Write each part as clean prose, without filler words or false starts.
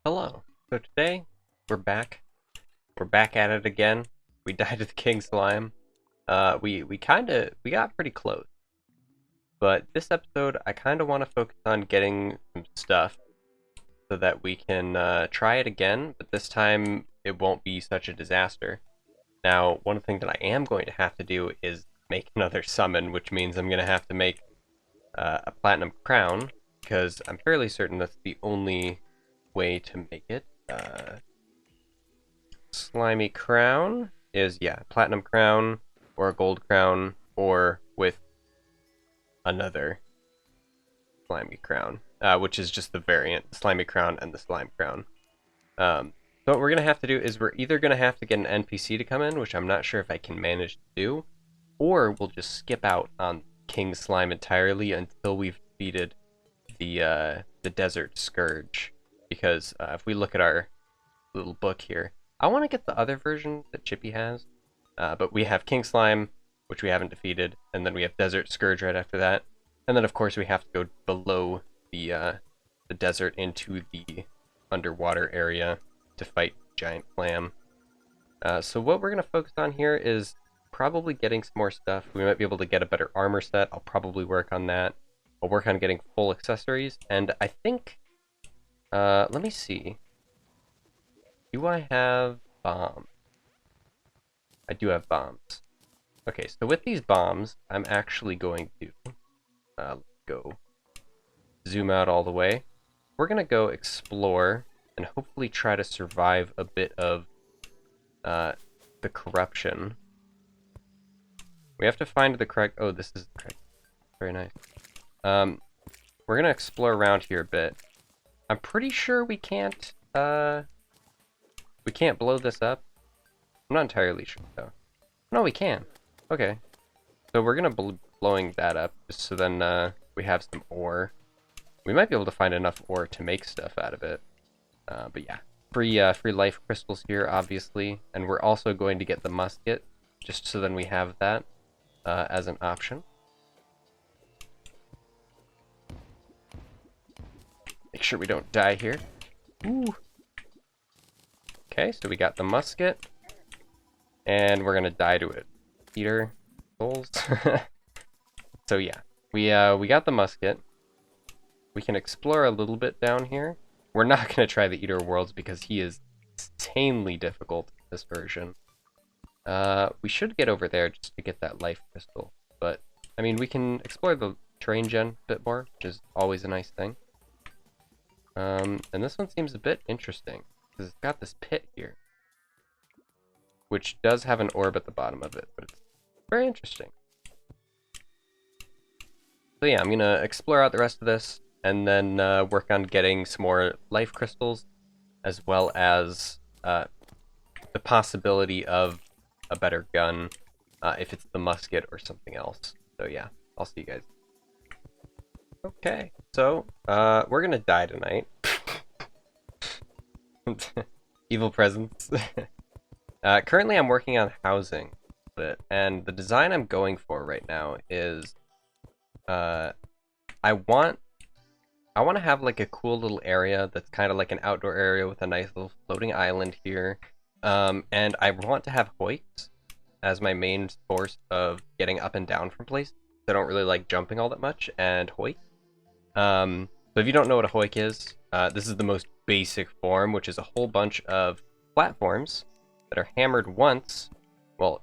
Hello. So today we're back. We're back at it again. We died to the king slime. We got pretty close. But this episode I kind of want to focus on getting some stuff so that we can try it again, but this time it won't be such a disaster. Now, one thing that I am going to have to do is make another summon, which means I'm going to have to make a platinum crown, because I'm fairly certain that's the only way to make it. Slimy crown is, yeah, platinum crown or a gold crown or with another slimy crown, which is just the variant, the slimy crown and the slime crown. So what we're going to have to do is we're either going to have to get an NPC to come in, which I'm not sure if I can manage to do, or we'll just skip out on King Slime entirely until we've defeated the Desert Scourge. Because if we look at our little book here, I want to get the other version that Chippy has, but we have King Slime, which we haven't defeated, and then we have Desert Scourge right after that, and then of course we have to go below the desert into the underwater area to fight Giant Clam. So what we're going to focus on here is probably getting some more stuff. We might be able to get a better armor set. I'll probably work on that. I'll work on getting full accessories, and I think... let me see. Do I have bombs? I do have bombs. Okay, so with these bombs, I'm actually going to go zoom out all the way. We're going to go explore and hopefully try to survive a bit of the corruption. We have to find the correct... Oh, this is the correct... Very nice. We're going to explore around here a bit. I'm pretty sure we can't blow this up. I'm not entirely sure, though. No, we can. Okay. So we're going to blowing that up, just so then we have some ore. We might be able to find enough ore to make stuff out of it. But yeah, free life crystals here, obviously. And we're also going to get the musket, just so then we have that as an option. Make sure we don't die here. Ooh. Okay, so we got the musket. And we're gonna die to it. Eater souls. So yeah, we got the musket. We can explore a little bit down here. We're not gonna try the Eater Worlds because he is insanely difficult in this version. We should get over there just to get that life crystal. But I mean, we can explore the terrain gen a bit more, which is always a nice thing. And this one seems a bit interesting, because it's got this pit here, which does have an orb at the bottom of it, but it's very interesting. So yeah, I'm going to explore out the rest of this, and then work on getting some more life crystals, as well as the possibility of a better gun, if it's the musket or something else. So yeah, I'll see you guys. Okay, so we're gonna die tonight. Evil presence. Currently, I'm working on housing, and the design I'm going for right now is I want to have like a cool little area that's kind of like an outdoor area with a nice little floating island here, and I want to have Hoiks as my main source of getting up and down from places. I don't really like jumping all that much, and Hoiks. So if you don't know what a Hoik is, this is the most basic form, which is a whole bunch of platforms that are hammered once, well,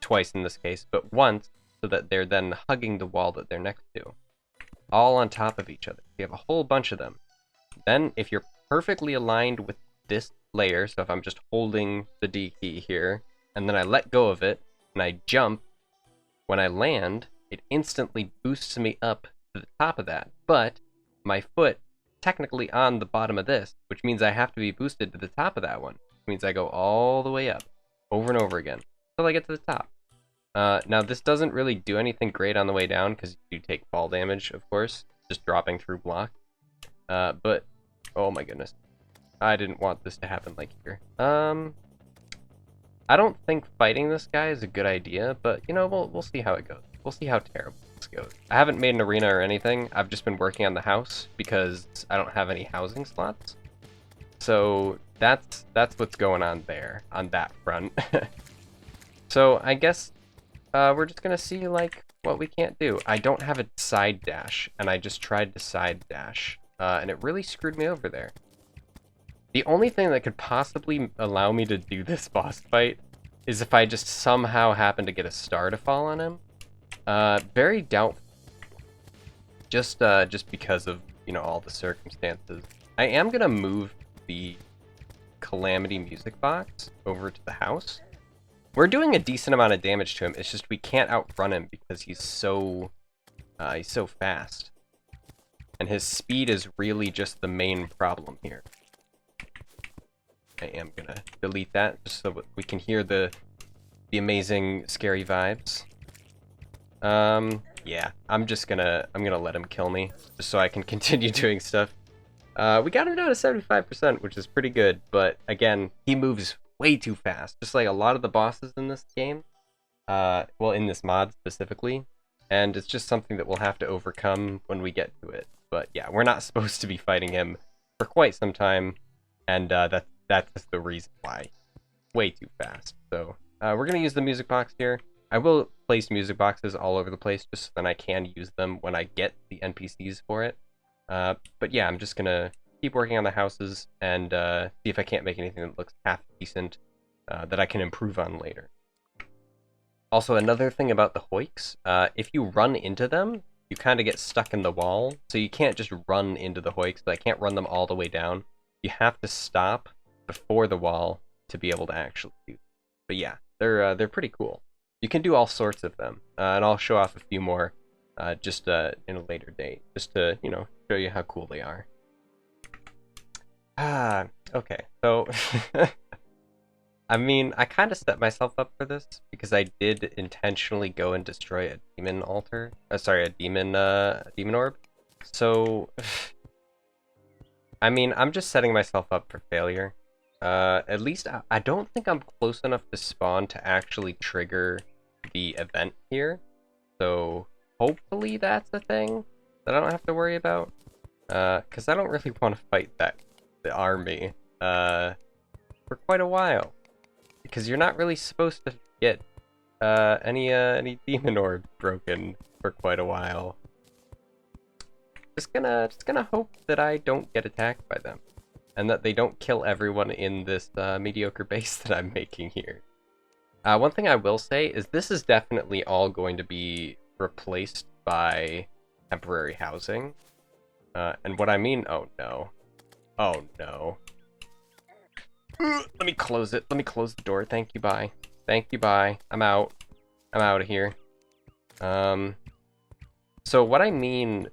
twice in this case, but once, so that they're then hugging the wall that they're next to, all on top of each other. You have a whole bunch of them. Then, if you're perfectly aligned with this layer, so if I'm just holding the D key here, and then I let go of it, and I jump, when I land, it instantly boosts me up to the top of that, but my foot technically on the bottom of this, which means I have to be boosted to the top of that one. Which means I go all the way up, over and over again, until I get to the top. Now this doesn't really do anything great on the way down, because you take fall damage, of course, just dropping through block. But, oh my goodness. I didn't want this to happen like here. I don't think fighting this guy is a good idea, but, you know, we'll see how it goes. We'll see how terrible this goes. I haven't made an arena or anything. I've just been working on the house because I don't have any housing slots. So that's what's going on there, on that front. So I guess we're just gonna see like what we can't do. I don't have a side dash, and I just tried to side dash, and it really screwed me over there. The only thing that could possibly allow me to do this boss fight is if I just somehow happen to get a star to fall on him. Very doubtful. Just because of, you know, all the circumstances. I am gonna move the Calamity music box over to the house. We're doing a decent amount of damage to him. It's just we can't outrun him because he's so fast. And his speed is really just the main problem here. I am gonna delete that just so we can hear the amazing scary vibes. Yeah, I'm gonna let him kill me just so I can continue doing stuff. We got him down to 75%, which is pretty good, but again, he moves way too fast, just like a lot of the bosses in this game. Well, in this mod specifically, and it's just something that we'll have to overcome when we get to it. But yeah, we're not supposed to be fighting him for quite some time, and that's just the reason why. Way too fast. So we're gonna use the music box here. I will place music boxes all over the place just so that I can use them when I get the NPCs for it. But yeah, I'm just gonna keep working on the houses and see if I can't make anything that looks half decent that I can improve on later. Also, another thing about the Hoiks, if you run into them, you kind of get stuck in the wall, so you can't just run into the Hoiks, but I can't run them all the way down. You have to stop before the wall to be able to actually do. But yeah, they're pretty cool. You can do all sorts of them, and I'll show off a few more just in a later date, just to, you know, show you how cool they are. Okay, so I mean, I kind of set myself up for this because I did intentionally go and destroy a demon altar. Sorry, a demon orb. So, I mean, I'm just setting myself up for failure. At least I don't think I'm close enough to spawn to actually trigger the event here. So hopefully that's a thing that I don't have to worry about. Because I don't really want to fight the army for quite a while. Because you're not really supposed to get any demon orb broken for quite a while. Just gonna hope that I don't get attacked by them, and that they don't kill everyone in this mediocre base that I'm making here. One thing I will say is this is definitely all going to be replaced by temporary housing. And what I mean, oh no. Oh no. Let me close it. Let me close the door. Thank you, bye. Thank you, bye. I'm out. I'm out of here. So what I mean,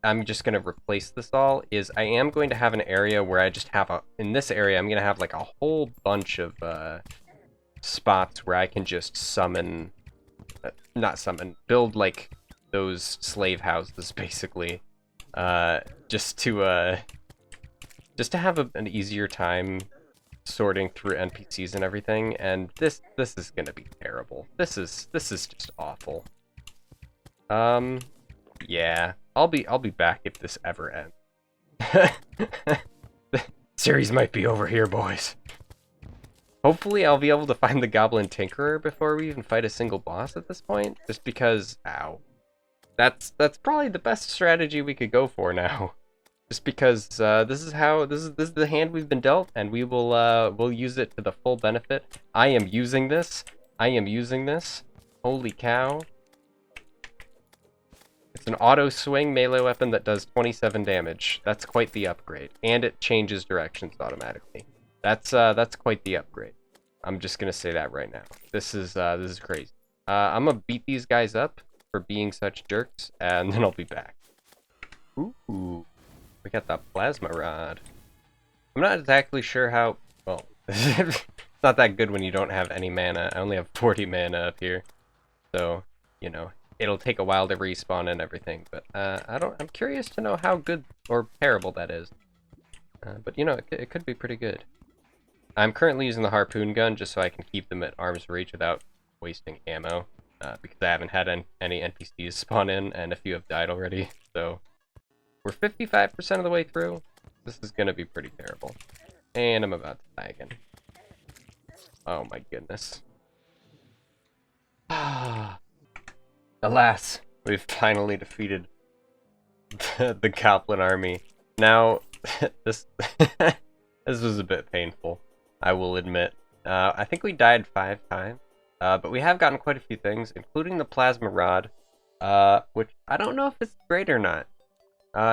I'm just going to replace this all, is I am going to have an area where I just have in this area, I'm going to have like a whole bunch of spots where I can just summon, build like those slave houses basically, just to have an easier time sorting through NPCs and everything. And this is gonna be terrible. This is just awful. Yeah, I'll be back if this ever ends. The series might be over here, boys. Hopefully I'll be able to find the Goblin Tinkerer before we even fight a single boss at this point, just because, ow. That's probably the best strategy we could go for now. Just because this is the hand we've been dealt, and we'll use it to the full benefit. I am using this. Holy cow. It's an auto swing melee weapon that does 27 damage. That's quite the upgrade. And it changes directions automatically. That's quite the upgrade. I'm just gonna say that right now. This is crazy. I'm gonna beat these guys up for being such jerks, and then I'll be back. Ooh, we got the plasma rod. I'm not exactly sure how. Well, it's not that good when you don't have any mana. I only have 40 mana up here, so you know it'll take a while to respawn and everything. But I'm curious to know how good or terrible that is. But you know, it could be pretty good. I'm currently using the harpoon gun just so I can keep them at arm's reach without wasting ammo, because I haven't had any NPCs spawn in, and a few have died already. So we're 55% of the way through. This is gonna be pretty terrible. And I'm about to die again. Oh my goodness. Alas, we've finally defeated the Goblin army. Now, this this was a bit painful, I will admit. I think we died 5 times, but we have gotten quite a few things, including the Plasma Rod, which I don't know if it's great or not.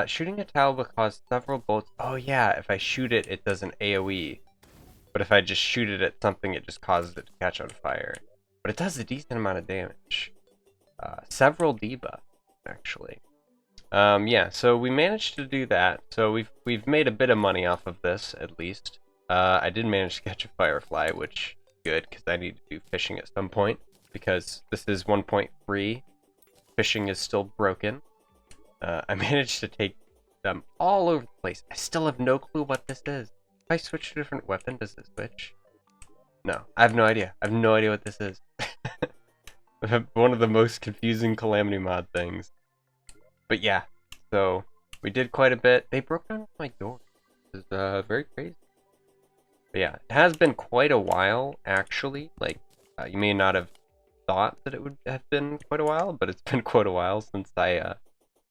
Shooting a towel will cause several bolts. Oh yeah, if I shoot it, it does an AoE. But if I just shoot it at something, it just causes it to catch on fire. But it does a decent amount of damage. Several debuffs, actually. Yeah, so we managed to do that. So we've made a bit of money off of this, at least. I did manage to catch a firefly, which is good, because I need to do fishing at some point. Because this is 1.3. Fishing is still broken. I managed to take them all over the place. I still have no clue what this is. If I switch to a different weapon, does it switch? No, I have no idea. I have no idea what this is. One of the most confusing Calamity mod things. But yeah, so we did quite a bit. They broke down my door. It was very crazy. But yeah, it has been quite a while, actually. Like, you may not have thought that it would have been quite a while, but it's been quite a while since I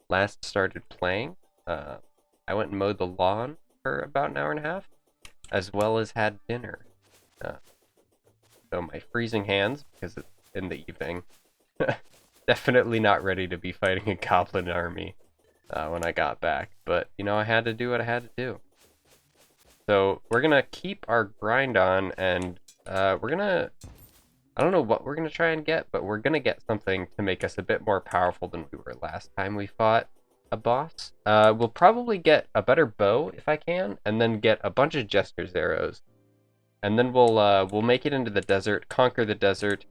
last started playing. I went and mowed the lawn for about an hour and a half, as well as had dinner. So my freezing hands, because it's in the evening, definitely not ready to be fighting a goblin army when I got back. But, you know, I had to do what I had to do. So we're going to keep our grind on, and we're going to... I don't know what we're going to try and get, but we're going to get something to make us a bit more powerful than we were last time we fought a boss. We'll probably get a better bow if I can, and then get a bunch of Jester's arrows. And then we'll make it into the desert, conquer the desert,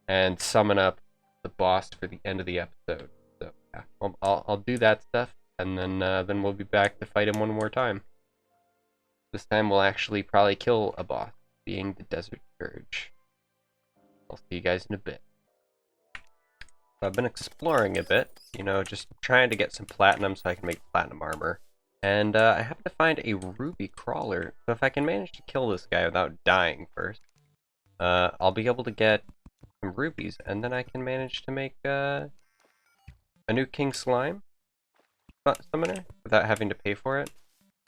and summon up the boss for the end of the episode. So yeah, I'll do that stuff, and then we'll be back to fight him one more time. This time we'll actually probably kill a boss, being the Desert Scourge. I'll see you guys in a bit. So I've been exploring a bit, you know, just trying to get some platinum so I can make platinum armor. And I have to find a ruby crawler. So if I can manage to kill this guy without dying first, I'll be able to get some rubies, and then I can manage to make a new king slime summoner without having to pay for it.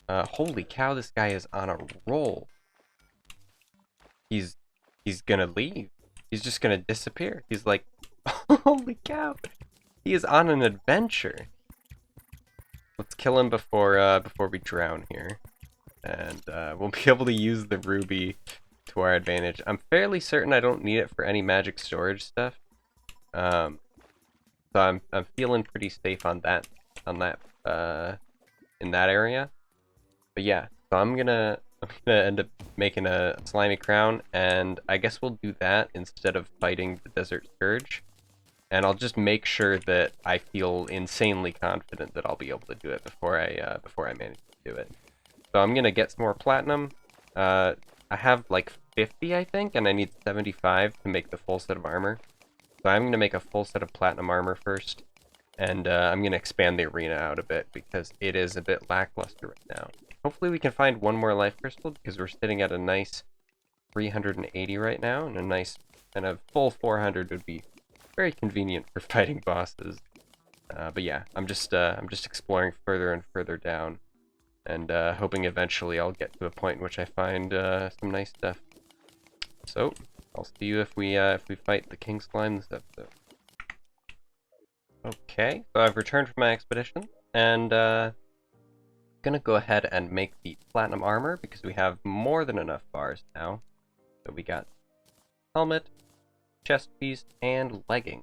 Holy cow, this guy is on a roll. He's gonna leave. He's just gonna disappear. He's like, holy cow, he is on an adventure. Let's kill him before we drown here, and we'll be able to use the ruby to our advantage. I'm fairly certain I don't need it for any magic storage stuff, so I'm feeling pretty safe on that in that area. But yeah, so I'm gonna end up making a slimy crown, and I guess we'll do that instead of fighting the Desert Scourge. And I'll just make sure that I feel insanely confident that I'll be able to do it before I manage to do it. So I'm gonna get some more platinum. I have like 50, I think, and I need 75 to make the full set of armor. So I'm gonna make a full set of platinum armor first, and I'm gonna expand the arena out a bit because it is a bit lackluster right now. Hopefully we can find one more life crystal, because we're sitting at a nice 380 right now, and a full 400 would be very convenient for fighting bosses. But yeah, I'm just exploring further and further down, and hoping eventually I'll get to a point in which I find some nice stuff. So I'll see you if we fight the King Slime this episode. Okay, so I've returned from my expedition, and gonna go ahead and make the platinum armor because we have more than enough bars now. So we got helmet, chest piece, and legging.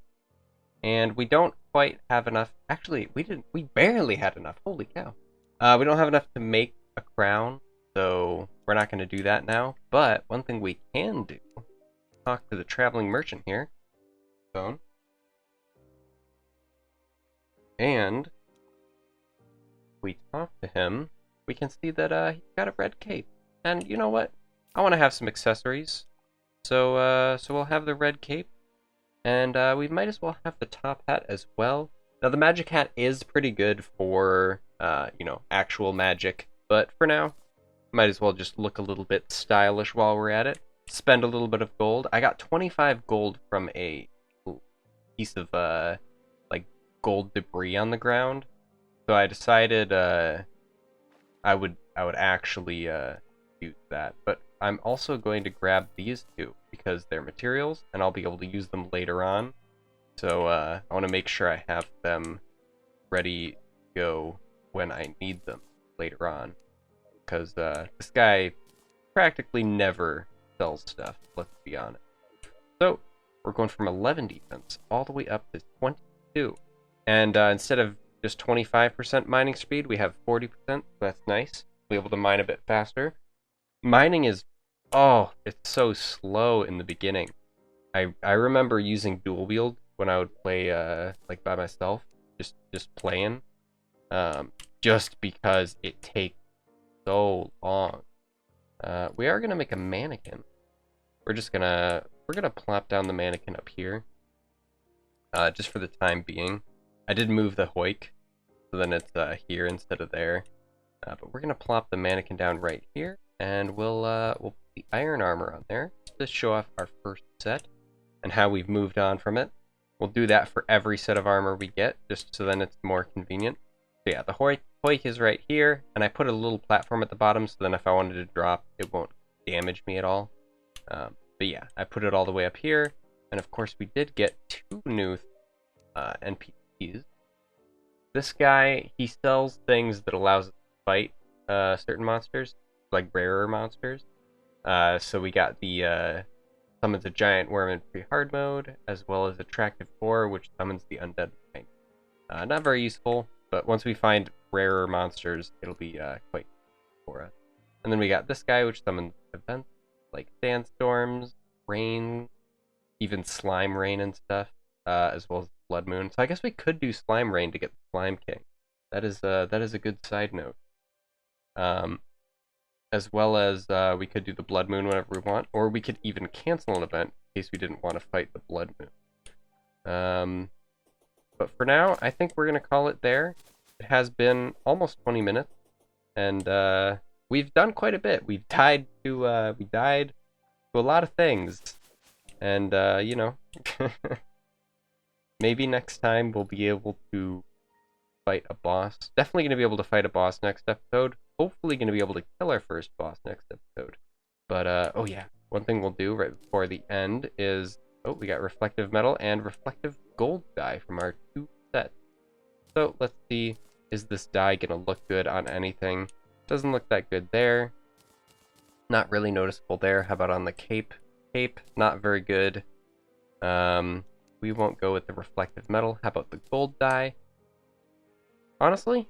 And we don't quite have enough. Actually, we barely had enough. Holy cow. We don't have enough to make a crown, so we're not going to do that now. But one thing we can do, talk to the traveling merchant here. Phone. And we talk to him, we can see that he's got a red cape. And you know what? I want to have some accessories. So we'll have the red cape. And we might as well have the top hat as well. Now the magic hat is pretty good for, you know, actual magic But for now, might as well just look a little bit stylish while we're at it. Spend a little bit of gold. I got 25 gold from a piece of like gold debris on the ground. So I decided I would actually use that. But I'm also going to grab these two because they're materials and I'll be able to use them later on. So I want to make sure I have them ready to go when I need them later on. Because this guy practically never sells stuff, let's be honest. So we're going from 11 defense all the way up to 22. And instead of just 25% mining speed, we have 40%. So that's nice. We'll be able to mine a bit faster. Mining is, oh, it's so slow in the beginning. I remember using dual wield when I would play like by myself, just playing, just because it takes so long. We are gonna make a mannequin. We're gonna plop down the mannequin up here, just for the time being. I did move the Hoik, so then it's here instead of there. But we're gonna plop the mannequin down right here, and we'll put the iron armor on there to show off our first set and how we've moved on from it. We'll do that for every set of armor we get, just so then it's more convenient. So yeah, the Hoik is right here, and I put a little platform at the bottom, so then if I wanted to drop, it won't damage me at all. But yeah, I put it all the way up here, and of course we did get 2 new NPCs. This guy, he sells things that allows us to fight certain monsters, like rarer monsters. So we got the summons a giant worm in pre-hard mode, as well as attractive 4, which summons the undead giant. Not very useful, but once we find rarer monsters, it'll be quite useful for us. And then we got this guy, which summons events like sandstorms, rain, even slime rain and stuff, as well as blood moon. So I guess we could do slime rain to get the slime king. That is a good side note. As well as we could do the blood moon whenever we want, or we could even cancel an event in case we didn't want to fight the blood moon. But for now, I think we're gonna call it there. It has been almost 20 minutes, and we've done quite a bit. We died to a lot of things, and you know, maybe next time we'll be able to fight a boss. Definitely gonna be able to fight a boss next episode. Hopefully gonna be able to kill our first boss next episode. But oh yeah, one thing we'll do right before the end is, oh, we got reflective metal and reflective gold dye from our 2 sets. So let's see, is this dye gonna look good on anything? Doesn't look that good there. Not really noticeable there. How about on the cape? Cape, not very good. We won't go with the reflective metal. How about the gold dye? Honestly,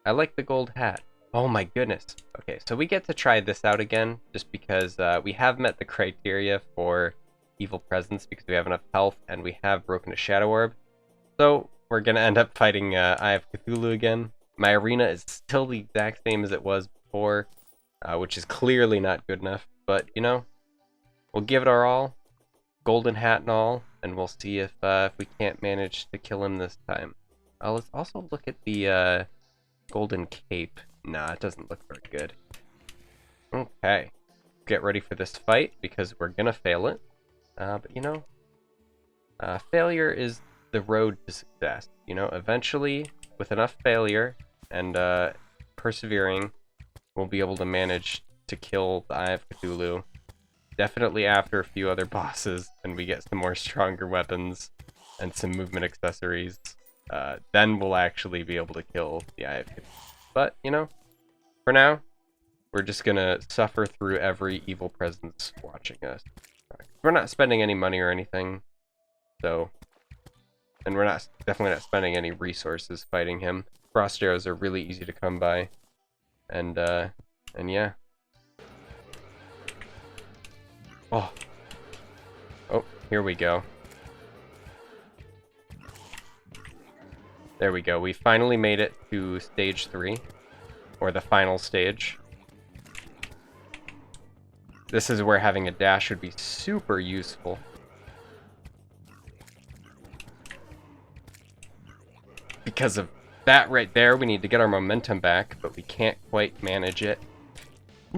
I like the gold hat. Oh my goodness. Okay, so we get to try this out again, just because we have met the criteria for evil presence because we have enough health and we have broken a shadow orb. So we're gonna end up fighting Eye of Cthulhu again. My arena is still the exact same as it was before, which is clearly not good enough. But you know, we'll give it our all, golden hat and all, and we'll see if we can't manage to kill him this time. Let's also look at the golden cape. Nah, it doesn't look very good. Okay, get ready for this fight because we're gonna fail it. But you know, failure is the road to success. You know, eventually, with enough failure and persevering, we'll be able to manage to kill the Eye of Cthulhu. Definitely after a few other bosses, and we get some more stronger weapons and some movement accessories. Then we'll actually be able to kill the Eye of Cthulhu. But, you know, for now, we're just gonna suffer through every evil presence watching us. We're not spending any money or anything, so... And we're definitely not spending any resources fighting him. Frost arrows are really easy to come by. And yeah. Oh. Oh, here we go. There we go. We finally made it to stage 3, or the final stage. This is where having a dash would be super useful. Because of that right there, we need to get our momentum back, but we can't quite manage it.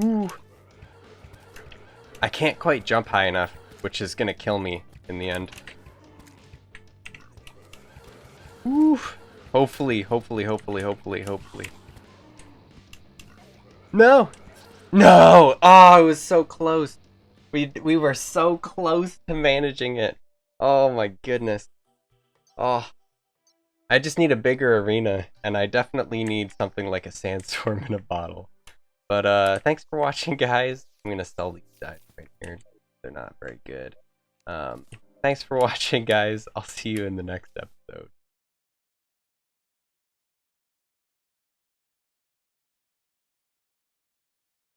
Ooh. I can't quite jump high enough, which is gonna kill me in the end. Ooh. Hopefully. No! No! Oh, it was so close. We were so close to managing it. Oh my goodness. Oh. I just need a bigger arena, and I definitely need something like a sandstorm in a bottle. But thanks for watching, guys. I'm gonna sell these dice right here. They're not very good. Thanks for watching, guys. I'll see you in the next episode.